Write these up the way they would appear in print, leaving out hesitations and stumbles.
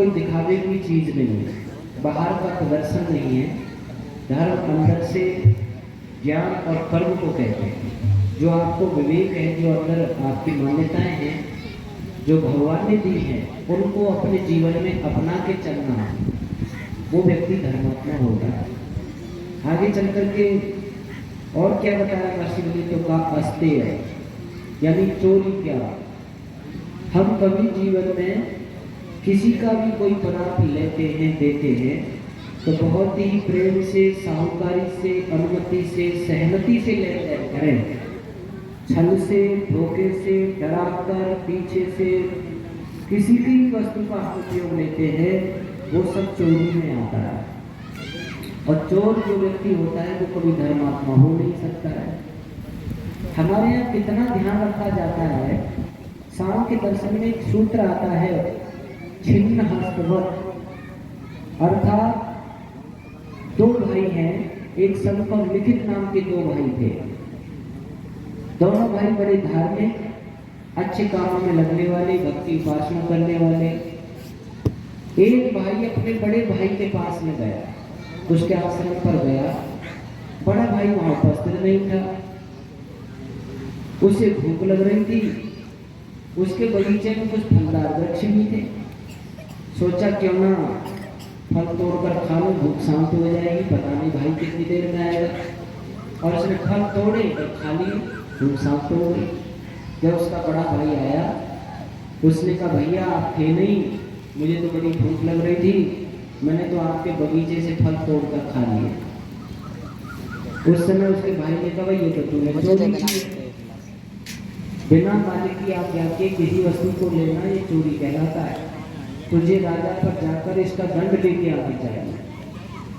कोई दिखावे की चीज नहीं है, बाहर का प्रदर्शन नहीं है। धर्म अंदर से ज्ञान और कर्म को कहते हैं। जो आपको विवेक है, जो अंदर आपकी मान्यताएं हैं, जो भगवान ने दी हैं, उनको अपने जीवन में अपना के चलना, वो व्यक्ति धर्मात्मा होगा। आगे चल करके और क्या बताया महर्षि तो का अस्तेय, यानी चोरी क्या। हम कभी जीवन में किसी का भी कोई पदार्थ लेते हैं, देते हैं, तो बहुत ही प्रेम से, साहूकारी से, अनुमति से, सहमति से लेते करें। छल से, धोखे से, डराकर, पीछे से किसी भी वस्तु का हम उपयोग लेते हैं, वो सब चोरी में आता है। और चोर जो व्यक्ति होता है वो कभी धर्मात्मा हो नहीं सकता है। हमारे यहाँ कितना ध्यान रखा जाता है, शाम के दर्शन में एक सूत्र आता है, छिन्न हस्तवत, अर्थात दो भाई हैं, एक संत और लिखित नाम के दो भाई थे। दोनों भाई बड़े धार्मिक, अच्छे कामों में लगने वाले, भक्ति उपासना करने वाले। एक भाई अपने बड़े भाई के पास में गया, उसके आश्रम पर गया। बड़ा भाई वहां उपस्थित नहीं था, उसे भूख लग रही थी। उसके बगीचे में कुछ फलदार वृक्ष भी थे। सोचा क्यों ना फल तोड़कर खा लो, भूख शांत हो जाएगी, पता नहीं भाई कितनी देर में आएगा। और उसने फल तोड़े और खा लिए, भूख शांत हो गई। जब उसका बड़ा भाई आया, उसने कहा भैया आप थे नहीं, मुझे तो बड़ी भूख लग रही थी, मैंने तो आपके बगीचे से फल तोड़कर खा लिए। उस समय उसके भाई ने कहा ये तो तूने चोरी की है। बिना मालिक की आज्ञा के किसी वस्तु को लेना ये चोरी कहलाता है। तुझे राजा पर जाकर इसका दंड लेके आना चाहिए,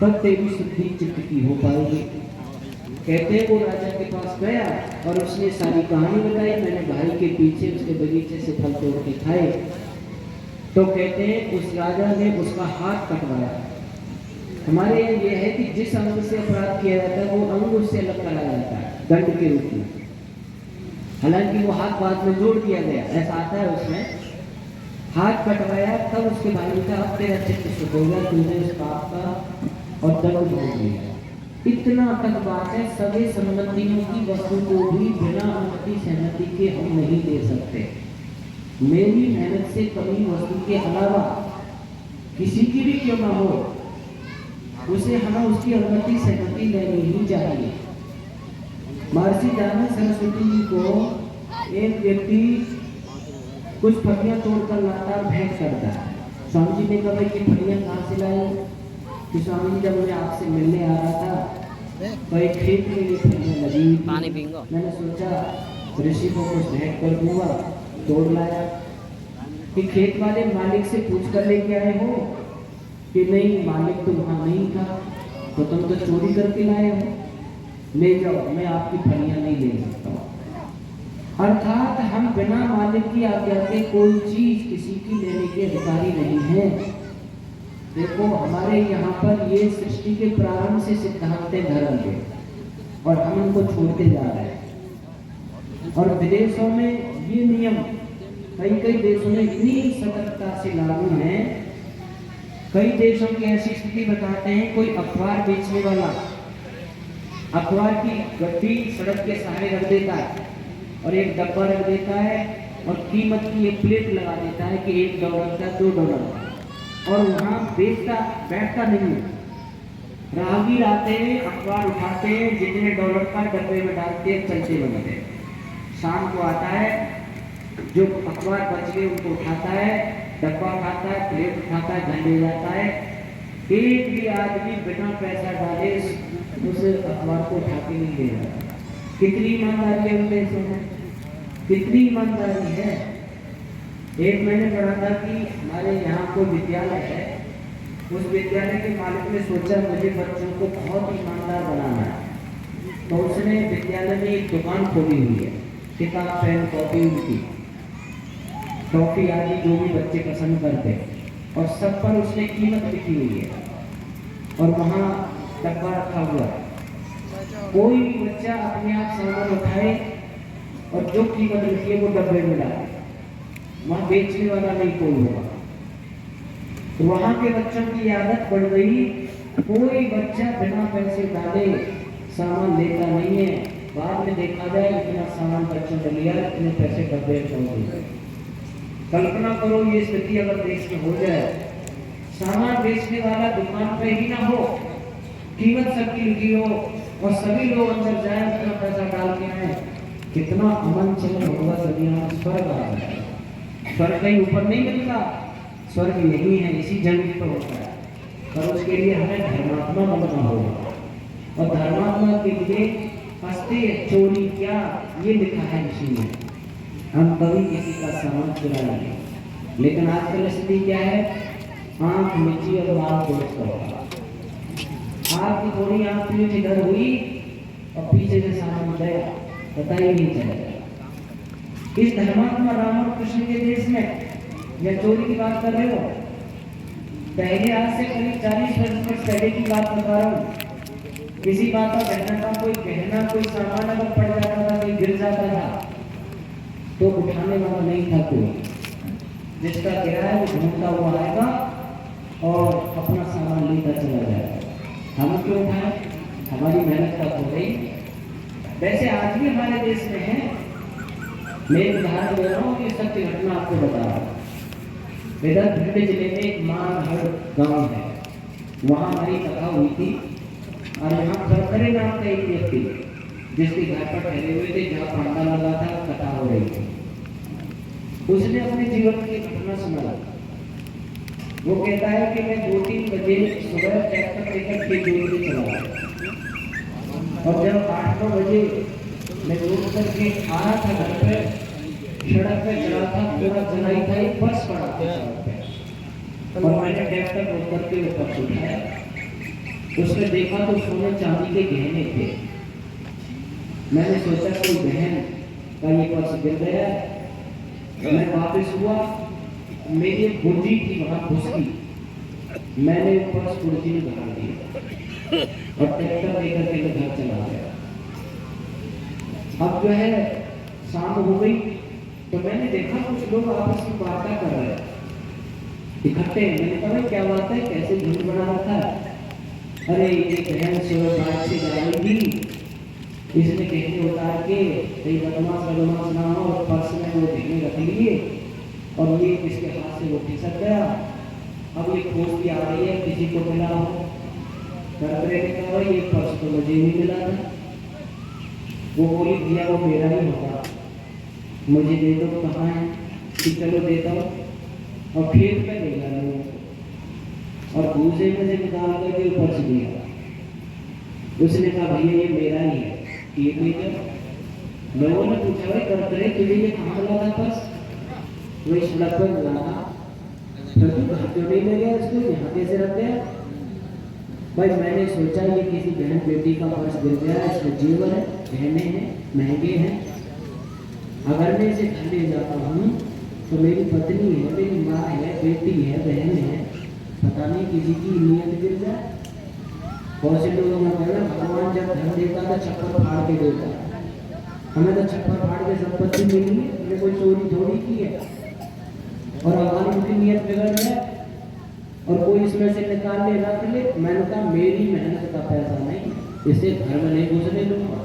तब तेरी शुद्धि चित्त की हो पाएगी। कहते हैं वो राजा के पास गया और उसने सारी कहानी बताई, मैंने भाई के पीछे उसके बगीचे से फल तोड़ के खाए। तो कहते हैं उस राजा ने उसका हाथ कटवाया। हमारे यहाँ यह है कि जिस अंग से अपराध किया जाता है वो अंग उससे अलग कराया जाता है दंड के रूप में। हालांकि वो हाथ बाद में जोड़ दिया गया, ऐसा आता है उसमें। हाथ कटवाया, तब उसके भाई ने कहा अब तेरा चित्त शुद्ध होगा, तुमने उस पाप का और दंड भोग लिया। इतना तक बात है, सभी संबंधियों की वस्तु को भी बिना अनुमति सहमति के हम नहीं दे सकते। मेरी मेहनत से कमी वस्तु के अलावा किसी की भी क्यों ना हो, उसे हमें उसकी अनुमति सहमति लेनी ही चाहिए। महर्षि दयानंद सरस्वती जी को एक व्यक्ति कुछ फलियां तोड़कर लाता भेंट करता है। स्वामी जी ने कहा भाई ये फलियां कहाँ से लाए? कि स्वामी जी जब मैं आपसे मिलने आ रहा था तो एक खेत में ये फलियां लगी, पानी पीऊंगा, मैंने सोचा ऋषि को कुछ भेंट कर दूंगा, तोड़ लाया। कि खेत वाले मालिक से पूछ कर लेके आए हो? कि नहीं, मालिक तो वहां नहीं था। तो तुम तो चोरी करके लाए हो, ले जाओ, मैं आपकी फलियां नहीं ले सकता हूँ। अर्थात हम बिना मालिक की आज्ञा के कोई चीज किसी की लेने के अधिकारी नहीं है। देखो हमारे यहाँ पर ये सृष्टि के प्रारंभ से सिद्धांत है धर्म के, और हम उनको छोड़ते जा रहे हैं। और विदेशों में ये नियम कई देशों में इतनी सतर्कता से लागू है। कई देशों की ऐसी स्थिति बताते हैं, कोई अखबार बेचने वाला अखबार की गड्डी सड़क के सहारे रख देता है और एक डब्बा रख देता है और कीमत की एक प्लेट लगा देता है कि $1 का, $2 का, और वहाँ बैठता नहीं है। राहगीर आते हैं, अखबार उठाते हैं, जितने $1 का डब्बे में डालते हैं, चलते बनते हैं। शाम को आता है, जो अखबार बच गए उनको उठाता है, डब्बा उठाता है, प्लेट उठाता है, घर ले जाता है। एक भी आदमी बिना पैसा डाले उस अखबार को उठा के नहीं ले जाता। कितनी ईमानदारी है उन देशों में, कितनी ईमानदारी है। एक मैंने पढ़ा था कि हमारे यहाँ कोई विद्यालय है, उस विद्यालय के मालिक ने सोचा मुझे बच्चों को बहुत ईमानदार बनाना है, तो उसने विद्यालय में एक दुकान खोली हुई है, किताब, पेन, कॉपी, उनकी टॉफी आदि जो भी बच्चे पसंद करते हैं, और सब पर उसने कीमत लिखी हुई है और वहाँ डब्बा रखा हुआ है। कोई भी बच्चा अपने आप सामान उठाए और जो कीमत लिखी है वो डब्बे में डाले, वहाँ बेचने वाला नहीं कोई होगा। वहां के बच्चों की आदत बढ़ गई, कोई बच्चा बिना पैसे डाले सामान लेता नहीं है। बाद में देखा जाए इतना सामान बच्चों ने लिया, इतने पैसे डब्बे पहुंच गए। कल्पना करो ये स्थिति अगर देश में हो जाए, सामान बेचने वाला दुकान पे ही ना हो, कीमत सबकी लिखी हो और सभी लोग अंदर जाए अपना पैसा डाल के आए, कितना अमन चलन होगा दुनिया में। स्वर्ग आ जाए। स्वर्ग कहीं ऊपर नहीं मिलता, स्वर्ग यही है, इसी जमीन पर होता है। पर उसके लिए हमें धर्मात्मा बनना होगा, और धर्मात्मा के लिए हस्ते चोरी क्या, ये लिखा है ऋषि में, हम कभी किसी का सामान चुराएंगे। लेकिन आजकल स्थिति क्या है, आंख मिची और लाल दोस्त होगा। आपकी थोड़ी आंख में इधर हुई और पीछे से सामान गया, पता ही नहीं चलेगा। इस धर्मात्मा राम और कृष्ण के देश में या चोरी की बात कर रहे हो, पहले आज से करीब 40 वर्ष पहले की बात बता रहा हूँ। किसी बात का गहना का कोई गहना, कोई सामान अगर पड़ जाता था, कोई गिर जाता था, तो उठाने वाला नहीं था कोई। जिसका किराया वो ढूंढता हुआ आएगा और अपना सामान लेकर चला जाएगा। हम क्यों उठाए, हमारी मेहनत का हो गई। वैसे आज भी हमारे देश में है, मैं एक उदाहरण दे रहा हूँ, ये सत्य घटना आपको बता रहा हूँ। इधर भिंड जिले में एक मानहर गांव है, वहाँ हमारी कथा हुई थी। और यहाँ खरखरे नाम का एक व्यक्ति जिसके घर पर ठहरे हुए थे, जहाँ पांडा लगा था, कथा हो रही थी। उसने अपने जीवन की घटना सुना। वो कहता है कि मैं 2-3 बजे सुबह ट्रैक्टर लेकर खेत जोतने चला गया, और जब 8-9 बजे मैं जोत करके आ रहा था घर पे, सड़क पे चला था, पूरा जलाई था, एक बस पड़ा था सड़क पे, और मैंने ट्रैक्टर रोक करके ऊपर से उठाया। उसने देखा तो सोने चांदी के गहने थे। मैंने सोचा कोई बहन का ये पर्स गिर गया। मैं वापस हुआ, मेरी एक गुर्जी थी वहां घुसकी, मैंने पर्स गुर्जी में डाल दिया और ट्रैक्टर लेकर के घर चला गया। अब जो है शाम हो गई, तो मैंने देखा कुछ लोग आपस में वार्ता कर रहे हैं इकट्ठे। मैंने कहा क्या बात है, कैसे झूठ बना रखा है? अरे ये बहन सुबह बाइक से जा रही थी, इसने गहने उतार के कई बदमाश ना हो और पर्स में वो गहने रख लिए, और ये इसके हाथ से वो खिसक गया। अब ये खोज की आ रही है, किसी को मिला हो। ने कहा ये पर्स तो मुझे नहीं मिला था। वो बोली भैया वो मेरा ही होगा, मुझे दे दो। कहाँ है? कि चलो देता हूँ। और खेत में ले गया और दूसरे में से निकाल करके पर्स दिया। उसने कहा भैया ये मेरा ही है, ये लेकर। लोगों ने पूछा भाई करते तुझे ये कहाँ लगा था पर्स? वही सड़क पर मिला था। फिर तू घर क्यों नहीं ले गया इसको, यहाँ कैसे रख गया? भाई मैंने सोचा ये किसी बहन बेटी का पर्स गिर गया, इसमें जेवर है, गहने हैं, महंगे हैं। अगर मैं इसे घर ले जाता हूँ तो मेरी पत्नी है, मेरी माँ है, बेटी है, बहन है, पता नहीं किसी की नीयत गिर जाए। बहुत से लोगों ने कहना भगवान जब धन देता था छप्पर फाड़ के देता, हमें तो छप्पर फाड़ के संपत्ति मिली है, हमने कोई चोरी थोड़ी की है। और हमारी उनकी नीयत बिगड़ जाए और कोई इसमें से निकाल ले रख ले, मैंने कहा मेरी मेहनत का पैसा नहीं, इसे घर में नहीं घुसने दूंगा।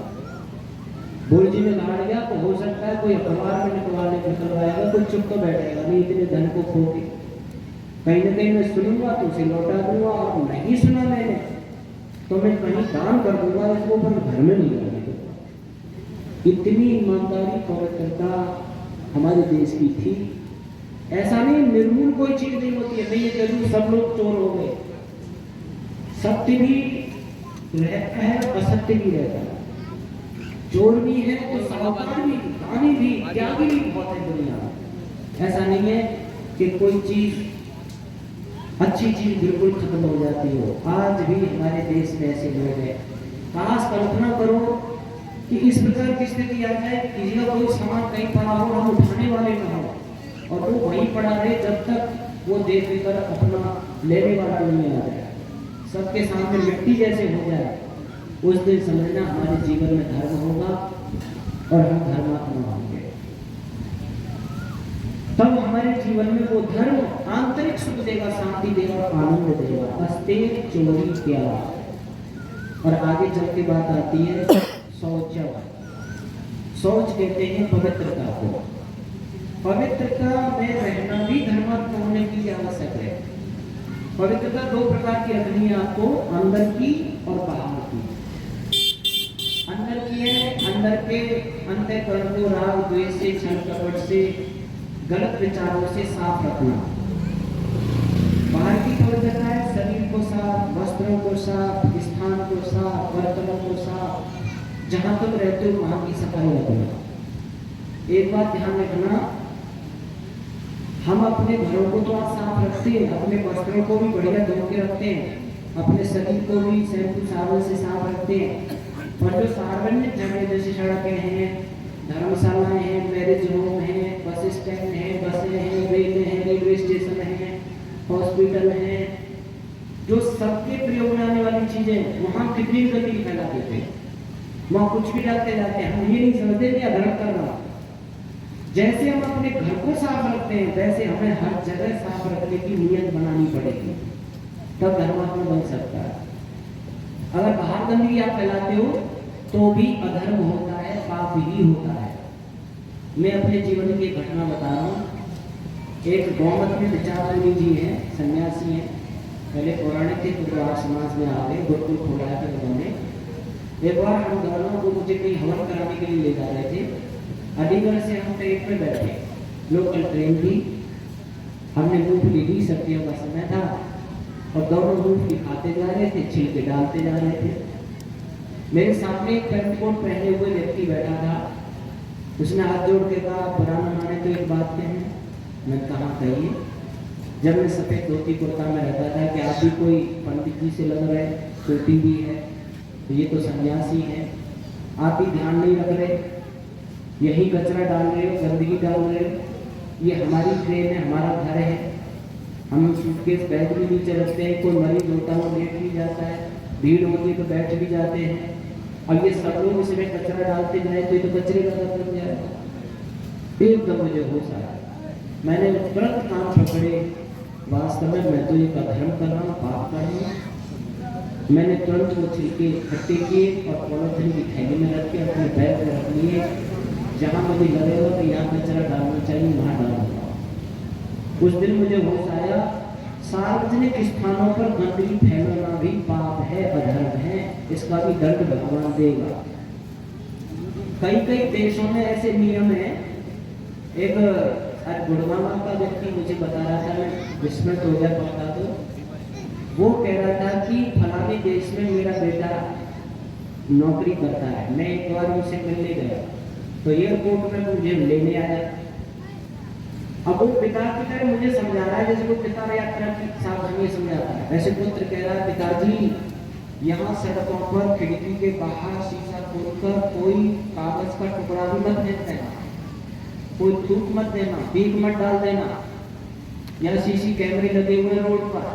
बुर्जी में गाड़ गया तो हो सकता है कोई अखबार में निकलवाएगा, कोई चुप तो बैठेगा नहीं इतने धन को खो के। कहीं ना कहीं मैं सुनूंगा तो उसे लौटा दूंगा, और नहीं सुना मैंने तो मैं कहीं दान कर दूंगा इसको, पर घर में नहीं रहने दूंगा। इतनी ईमानदारी पवित्रता हमारे देश की थी। ऐसा नहीं निर्मूल कोई चीज नहीं होती है, नहीं ये जरूर सब लोग चोर हो गए। सत्य भी रहता है, असत्य भी रहता है। चोर भी है तो सावधान भी, दानी भी, त्यागी भी बहुत है दुनिया में। ऐसा नहीं है कि कोई चीज अच्छी चीज बिल्कुल खत्म हो जाती हो। आज भी हमारे देश में ऐसे लोग हैं। काश कल्पना करो कि इस प्रकार की स्थिति आ जाए, किसी का कोई सामान कहीं पड़ा हो, हम उठाने वाले ना हो, और वो वहीं पड़ा रहे जब तक वो देख लेकर अपना लेने वाला नहीं आ जाए, सबके सामने मिट्टी जैसे हो जाए, उस दिन समझना हमारे जीवन में धर्म होगा और हम धर्मात्मा होंगे। तब हमारे जीवन में वो धर्म आंतरिक सुख देगा, शांति देगा, आनंद देगा। अस्ते चोरी क्या। और आगे चल के बात आती है शौच। शौच कहते हैं पवित्रता को। पवित्रता में रहना भी धर्मात्मा होने के लिए आवश्यक है। पवित्रता दो प्रकार की रखनी है आपको, अंदर की और बाहर की। अंदर की है अंदर के अंतःकरण को राग द्वेष से, छल कपट से, गलत विचारों से साफ रखना। बाहर की पवित्रता है शरीर को साफ, वस्त्रों को साफ, स्थान को साफ, बर्तनों को साफ, जहां तुम रहते हो वहां की सफाई रखना। एक बात ध्यान रखना, हम अपने घरों को तो साफ रखते हैं, अपने वस्त्रों को भी बढ़िया धो के रखते हैं, अपने शरीर को भी शैम्पू साबुन से साफ रखते हैं। और जो सार्वजनिक जगह जैसे सड़कें हैं, धर्मशालाएं हैं, मैरिज होम हैं, बस स्टैंड हैं, बसें हैं, रेल हैं, रेलवे स्टेशन हैं, हॉस्पिटल हैं, जो सबके प्रयोग में आने वाली चीजें, वहां कितनी गंदगी फैला देते हैं, वहां कुछ भी डालते जाते हैं। हम ये नहीं समझते कि अधर्म कर रहा। जैसे हम अपने घर को साफ रखते हैं, वैसे हमें हर जगह साफ रखने की नियत बनानी पड़ेगी, तब धर्मात्मा बन सकता है। अगर बाहर गंदगी आप फैलाते हो तो भी अधर्म होता है, पाप ही होता है। मैं अपने जीवन की घटना बता रहा हूँ। एक गौमत में विचार जी हैं, सन्यासी हैं, पहले पौराणिक थे, गुरुवार समाज में आ गए, गुरुकुल खोला था उन्होंने। एक बार हम दोनों को मुझे कहीं हवन कराने के लिए ले जा रहे थे। अलीगढ़ से हम ट्रेन पे बैठे, लोकल ट्रेन थी। हमने मूंगफली ली, सर्दियों का समय था, और दोनों मूंगफली खाते जा रहे थे, छिलके डालते जा रहे थे। मेरे सामने एक पैंट कोट पहने हुए व्यक्ति बैठा था। उसने हाथ जोड़ के कहा, पुराना माने तो एक बात कहें। मैं कहा कहिए। जब मैं सफेद धोती कुर्ता में रहता था कि आप भी कोई पंडित जी से लग रहे, टोपी भी है, तो ये तो सन्यासी है, आप भी ध्यान नहीं रख रहे, यही कचरा डाल रहे हो, गंदगी डाल रहे हो। ये हमारी ट्रेन है, हमारा घर है, हम सूटकेस बैग भी नीचे रखते हैं, कोई मरीज होता है वो लेट भी जाता है, भीड़ होती है तो बैठ भी जाते हैं, और ये सब लोग इसमें कचरा डालते जाए तो ये तो कचरे का बन जाएगा। एकदम मुझे होश आया, मैंने तुरंत काम पकड़े, वास्तव में मैं तो ये अधर्म कर रहा हूँ, पाप कर रहा हूँ। मैंने तुरंत वो छिलके इकट्ठे किए और पॉलिथीन की थैली में रख के अपने बैग में रख लिए। जहाँ मुझे लगेगा कि यहाँ कचरा डालना चाहिए वहाँ डालूंगा। उस दिन मुझे होश आया, सार्वजनिक स्थानों पर गंदगी फैलाना भी पाप है, अधर्म है, इसका भी दंड भगवान देगा। कई कई देशों में ऐसे नियम है। एक गुड़गांव का व्यक्ति मुझे बता रहा था, मैं विस्मृत हो गया बता दो। वो कह रहा था कि फलाने देश में मेरा बेटा नौकरी करता है। मैं एक बार उनसे मिलने गया तो एयरपोर्ट में मुझे लेने आया। अब वो पिता की तरह मुझे समझा रहा है जैसे वो पिता यात्रा की सावधानी समझाता है, वैसे पुत्र कह रहा है, पिताजी यहाँ सड़कों पर खिड़की के बाहर शीशा खोलकर कोई कागज का टुकड़ा भी मत फेंक देना, कोई थूक मत देना, पीक मत डाल देना। यहाँ सीसी कैमरे लगे हुए रोड पर,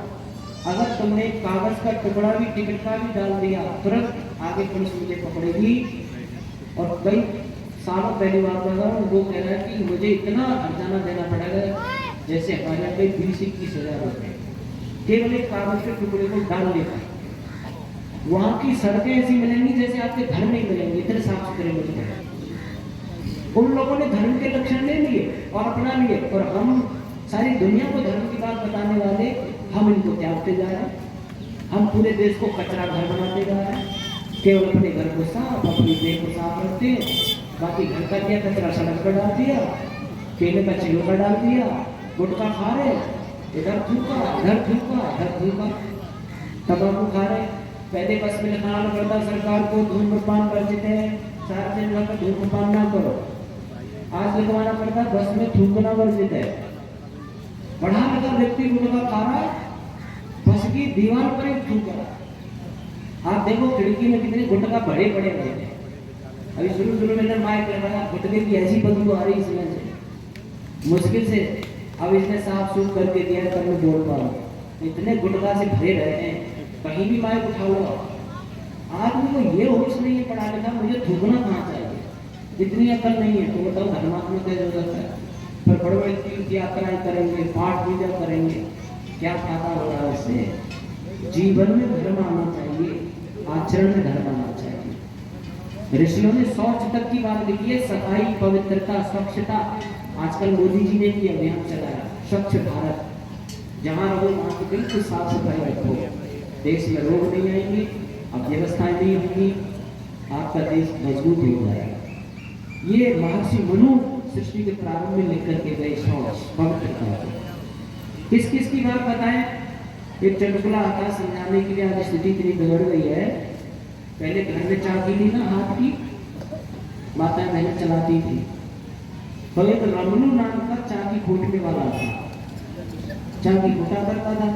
अगर तुमने कागज का टुकड़ा भी, टिकट का भी डाल दिया, तुरंत आगे पुलिस मुझे पकड़ेगी। और कई सालों पहली बात कर रहा हूँ, वो कह रहा है कि मुझे इतना हर्जाना देना पड़ेगा जैसे हमारे यहाँ पे 20-21 रुपए केवल एक कागज के टुकड़े को डाल देता। वहाँ की सड़कें ऐसी मिलेंगी जैसे आपके घर नहीं मिलेंगे, इतने साफ सुथरे मिलेंगे। उन लोगों ने धर्म के लक्षण ले लिए और अपना लिए, और हम सारी दुनिया को धर्म की बात बताने वाले, हम इनको त्यागते जा रहे हैं। हम पूरे देश को कचरा घर बनाते जा रहे हैं। केवल अपने घर को साफ, अपनी देह को साफ रखते हैं, बाकी घर का क्या कचरा सड़क पर डाल दिया, केले का छिलका डाल दिया, गुटखा खा रहे, इधर थूका, इधर थूका, इधर थूका, तंबाकू खा रहे। पहले बस में लिखाना पड़ता सरकार को, धूम्रपान वर्जित है, सार्वजनिक में धूम्रपान ना करो। आज लिखवाना पड़ता बस में थूकना वर्जित है। पढ़ा लिखा व्यक्ति गुटखा खा रहा है, बस की दीवार पर ही थूक रहा। आप देखो खिड़की में कितने गुटखा बड़े बड़े रहते हैं। अभी शुरू में माइक लगाया, गुटखे की ऐसी बदबू आ रही इसमें से, मुश्किल से अब इसने साफ सूफ करके दिया तब मैं बोल पा रहा हूँ। इतने गुटखा से भरे रहते हैं, कहीं भी माइक उठा हुआ। आदमी को ये होश नहीं है पढ़ा लिखा, मुझे थूकना कहाँ चाहिए, इतनी अकल नहीं है। तो बताओ धर्मात्मा क्या जरूरत है। पर बड़े बड़े तीर्थ यात्राएं करेंगे, पाठ पूजा करेंगे, क्या फायदा हो रहा है उससे? जीवन में धर्म आना चाहिए, आचरण में धर्म आना चाहिए। ऋषियों ने शौच तक की बात लिखी है, सफाई, पवित्रता, स्वच्छता। आजकल मोदी जी ने भी अभियान चलाया, स्वच्छ भारत। जहाँ रहो वहाँ तो बिल्कुल साफ सफाई रखो, देश में रोग नहीं आएंगे, अव्यवस्थाएं नहीं होंगी, आपका देश मजबूत हो जाएगा। ये महर्षि मनु सृष्टि के प्रारंभ में लिख करके गए शौच, पवित्रता। किस किस की बात बताएं? एक चटकुला आता समझाने के लिए। आज स्थिति इतनी बिगड़ गई है, पहले घर में चाबी थी ना हाथ की, माताएं बहनें चलाती थी, तो एक रमनू नाम का चाबी खोटने वाला था, चाबी खोटा करता था।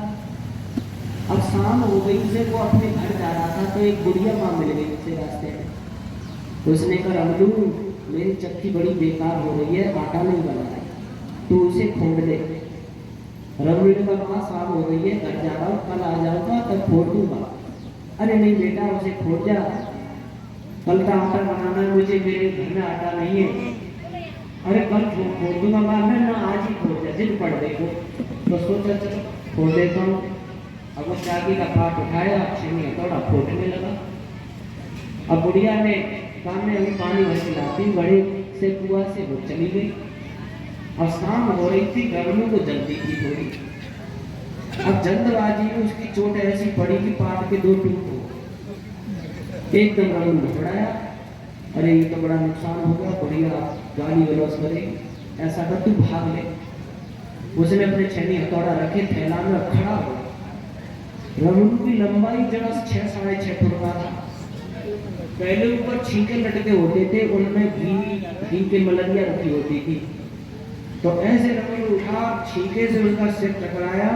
अब शाम हो गई से वो अपने घर जा रहा था, तो एक बुढ़िया माँ मिल गई उसे रास्ते में। उसने कहा, रमनू मेरी चक्की बड़ी बेकार हो रही है, आटा नहीं बना है, तो उसे खोद दे। रमनू ने कहा, शाम हो गई है, घर जा रहा हूँ, कल आ जाऊंगा तब फोड़ दूंगा। अरे नहीं बेटा, उसे खोद जा, कल का आटा बनाना है मुझे, मेरे घर में आटा नहीं है। अरे कल खोद दूंगा, ना आज ही खोद जा, जिद पड़ देखो। तो सोचा चलो खोद देता हूँ। अब वो चाबी का पाट उठाया, छेनी हथौड़ा फोड़ने लगा। अब बुढ़िया ने काम में अभी पानी भर के लाती, बड़े से कुआं से वो चली गई। और शाम हो रही थी, रमनू को जल्दी थी थोड़ी। अब जल्दबाजी में उसकी चोट ऐसी पड़ी कि पाट के दो टूट हो। एकदम रमनू घबराया, अरे ये तो बड़ा नुकसान हो गया। बुढ़िया गाली गलौज करे, ऐसा कर तू भाग ले। उसने अपने छेनी हथौड़ा रखे थैला में और खड़ा हो। रमनू की लंबाई जरा 6 साढ़े 6 फुट का था। पहले ऊपर छींके लटके होते थे, उनमें घी के मलरिया रखी होती थी। तो ऐसे रमनू उठा, छींके से उनका सिर टकराया,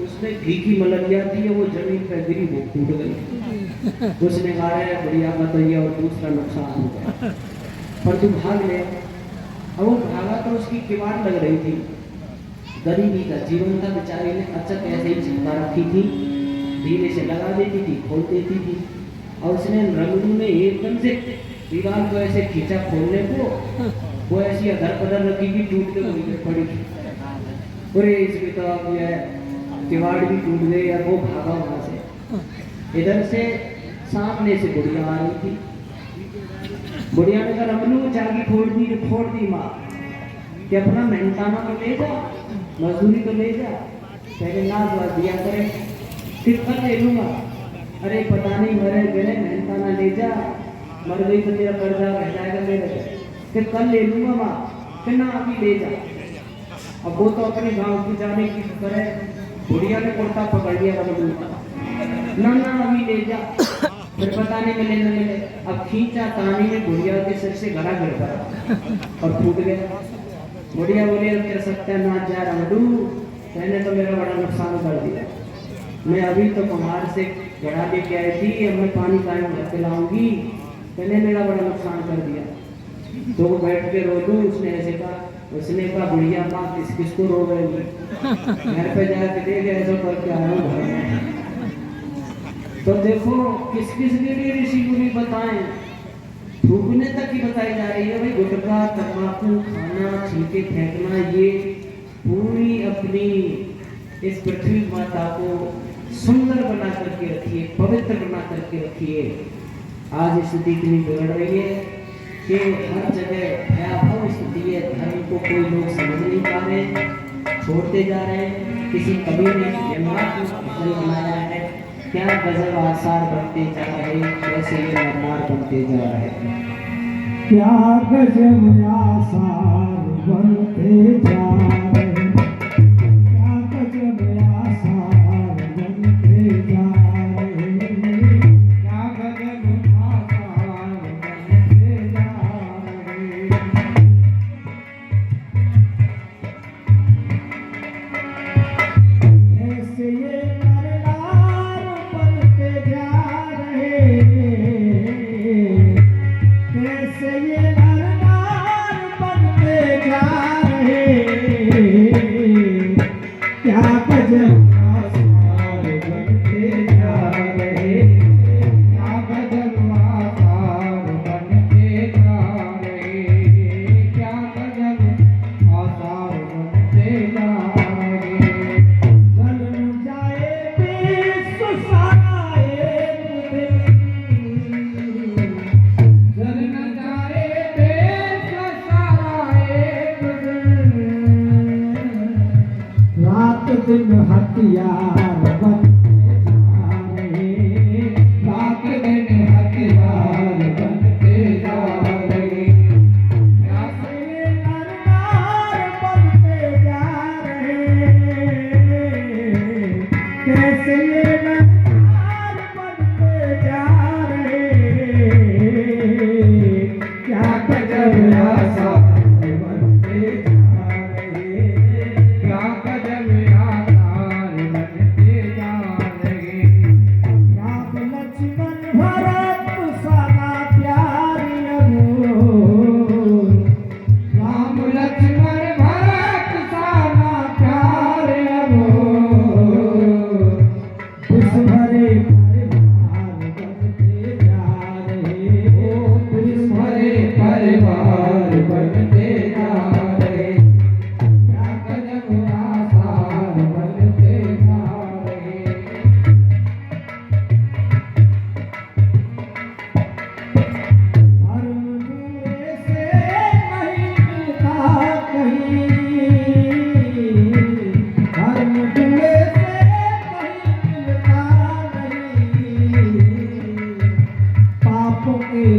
उसमें घी की मलरिया थी, वो जमीन पर गिरी, वो टूट गई। उसने कहा, बढ़िया बताइए, और दूसरा नुकसान हो गया, पर तू भाग ले। अब वो भागा तो उसकी किवाड़ लग रही थी, गरीबी का जीवन था, बेचारे ने अचक ऐसे ही चिपका रखी थी, धीरे से लगा देती थी, खोल देती थी। और उसने रमनू ने एकदम से दीवार को ऐसे खींचा खोलने को, वो ऐसी अधर पधर रखी कि टूट के वहीं पे पड़ी। अरे इसकी तो अब यह किवाड़ भी टूट गई, और वो भागा वहां से। इधर से सामने से बुढ़िया आ रही थी। बुढ़िया ने कहा, रमनू चाबी फोड़ दी माँ, कि अपना मेहनताना तो ले जा, मजदूरी तो ले जा, पहले ना दिया करे, फिर कल ले लूंगा। अरे पता नहीं मरे गए, मेहनताना ले जा, मर गई तो तेरा कर्जा रह जाएगा मेरे पे, फिर कल ले लूंगा माँ, फिर ना अभी ले जा। अब वो तो अपने गांव की जाने की फिक्र है। बुढ़िया ने कुर्ता पकड़ लिया रमनू का, ना अभी ले जा, फिर पता नहीं मिले न मिले। अब खींचा तानी में बुढ़िया के सिर से घड़ा गिर पड़ा और फूट गया। बुढ़िया बोली, अब तेरा सत्यानाश जा रमनू, मैंने तो मेरा बड़ा नुकसान कर दिया। मैं अभी तो कुम्हार से घड़ा लेके आई थी, अब मैं पानी कायम घर पे लाऊंगी, मैंने मेरा बड़ा नुकसान कर दिया। तो वो बैठ के रो दू। उसने ऐसे कहा, उसने कहा, बुढ़िया माँ किसको रो रही, घर पे जाके देख ऐसा करके आया हूँ घर में। तो देखो किस किस के लिए ऋषि मुनि बताएं, थूकने तक की बताई जा रही है। भाई गुटखा, तंबाकू खाना, छिलके फेंकना, ये पूरी अपनी इस पृथ्वी माता को सुंदर बना करके रखिए, पवित्र बना करके रखिए। आज स्थिति इतनी बिगड़ रही है कि हर जगह भयावह स्थिति है। धर्म को कोई लोग समझ नहीं पा रहे, छोड़ते जा रहे हैं। किसी कवि ने व्यवहार को बनाया है, क्या गजब आसार बनते जा रहे, कैसे ये मरनार बनते जा रहे, क्या गजब आसार बनते जा रहे, क्या गजब आसार बनते जा रहे, क्या गजब आसार बनते जा रहे। ऐसे ये मरनार बनते जा रहे, कैसे ये नरनार बनते जा रहे।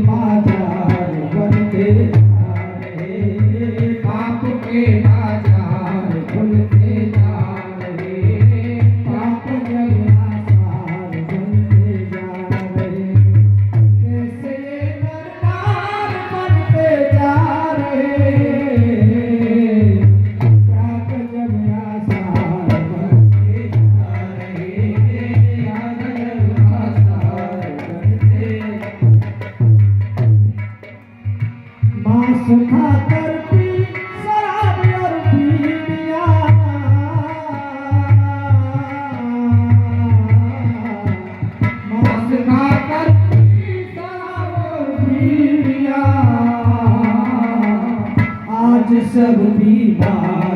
बाजार बनते जा रहे, पाप के बाजार खुलते जा रहे, पाप जब आसार बनते जा रहे। कैसे ये नरनार बनते जा रहे, पाप जब आसार बनते जा रहे, पाप जब आसार बनते। मांस खाकर पी शराब और बीड़ियाँ, मांस खाकर पी शराब और बीड़ियाँ, आज सब बीमार